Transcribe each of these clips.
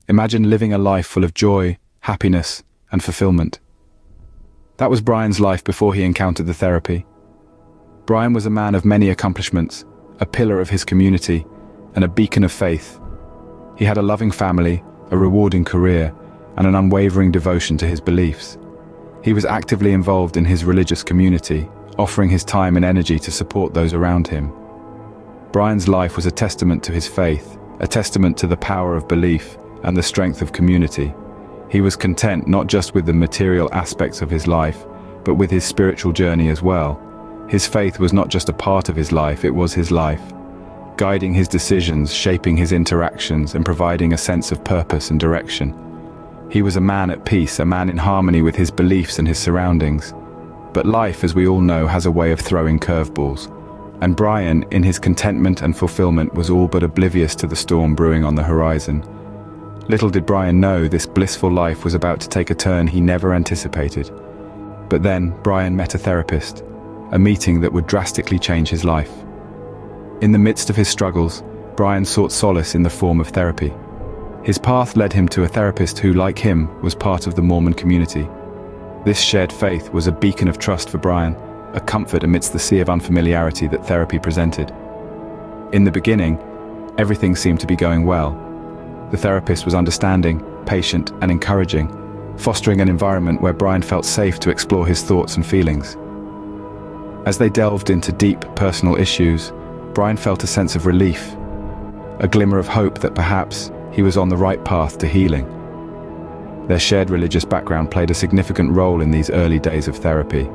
Imagine living a life full of joy, happiness, and fulfillment. That was Brian's life before he encountered the therapy. Brian was a man of many accomplishments, a pillar of his community, and a beacon of faith. He had a loving family, a rewarding career, and an unwavering devotion to his beliefs. He was actively involved in his religious community, offering his time and energy to support those around him. Brian's life was a testament to his faith, a testament to the power of belief and the strength of community. He was content not just with the material aspects of his life, but with his spiritual journey as well. His faith was not just a part of his life, it was his life, guiding his decisions, shaping his interactions, and providing a sense of purpose and direction. He was a man at peace, a man in harmony with his beliefs and his surroundings. But life, as we all know, has a way of throwing curveballs. And Brian, in his contentment and fulfillment, was all but oblivious to the storm brewing on the horizon. Little did Brian know this blissful life was about to take a turn he never anticipated. But then, Brian met a therapist, a meeting that would drastically change his life. In the midst of his struggles, Brian sought solace in the form of therapy. His path led him to a therapist who, like him, was part of the Mormon community. This shared faith was a beacon of trust for Brian, a comfort amidst the sea of unfamiliarity that therapy presented. In the beginning, everything seemed to be going well. The therapist was understanding, patient, and encouraging, fostering an environment where Brian felt safe to explore his thoughts and feelings. As they delved into deep, personal issues, Brian felt a sense of relief, a glimmer of hope that perhaps he was on the right path to healing. Their shared religious background played a significant role in these early days of therapy.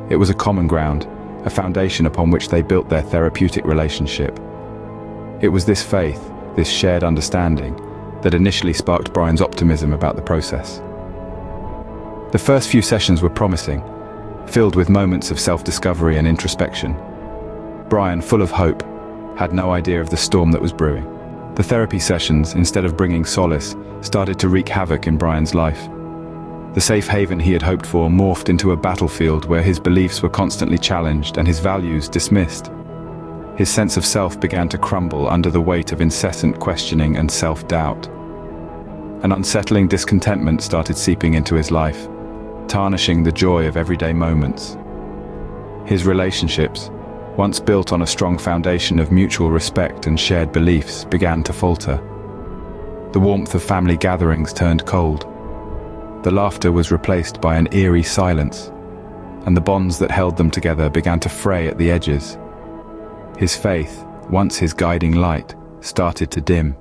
It was a common ground, a foundation upon which they built their therapeutic relationship. It was this faith, this shared understanding, that initially sparked Brian's optimism about the process. The first few sessions were promising, filled with moments of self-discovery and introspection. Brian, full of hope, had no idea of the storm that was brewing. The therapy sessions, instead of bringing solace, started to wreak havoc in Brian's life. The safe haven he had hoped for morphed into a battlefield where his beliefs were constantly challenged and his values dismissed. His sense of self began to crumble under the weight of incessant questioning and self-doubt. An unsettling discontentment started seeping into his life, tarnishing the joy of everyday moments. His relationships, once built on a strong foundation of mutual respect and shared beliefs, began to falter. The warmth of family gatherings turned cold. The laughter was replaced by an eerie silence, and the bonds that held them together began to fray at the edges. His faith, once his guiding light, started to dim.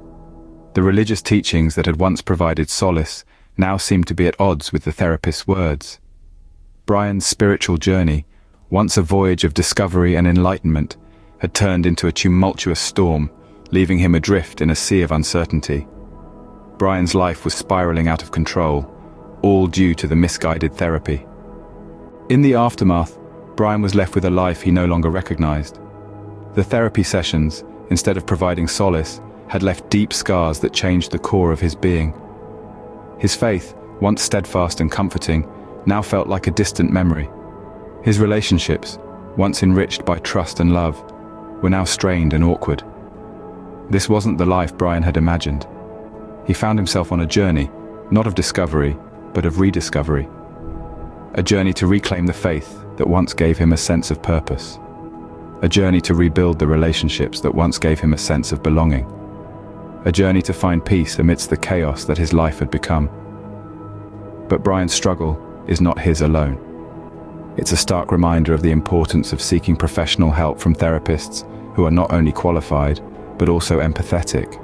The religious teachings that had once provided solace now seemed to be at odds with the therapist's words. Brian's spiritual journey, once a voyage of discovery and enlightenment, had turned into a tumultuous storm, leaving him adrift in a sea of uncertainty. Brian's life was spiraling out of control, all due to the misguided therapy. In the aftermath, Brian was left with a life he no longer recognized. The therapy sessions, instead of providing solace, had left deep scars that changed the core of his being. His faith, once steadfast and comforting, now felt like a distant memory. His relationships, once enriched by trust and love, were now strained and awkward. This wasn't the life Brian had imagined. He found himself on a journey, not of discovery, but of rediscovery. A journey to reclaim the faith that once gave him a sense of purpose. A journey to rebuild the relationships that once gave him a sense of belonging. A journey to find peace amidst the chaos that his life had become. But Brian's struggle is not his alone. It's a stark reminder of the importance of seeking professional help from therapists who are not only qualified, but also empathetic.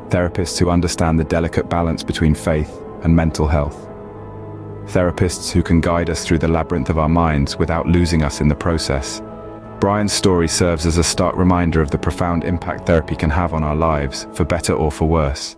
Therapists who understand the delicate balance between faith and mental health. Therapists who can guide us through the labyrinth of our minds without losing us in the process. Brian's story serves as a stark reminder of the profound impact therapy can have on our lives, for better or for worse.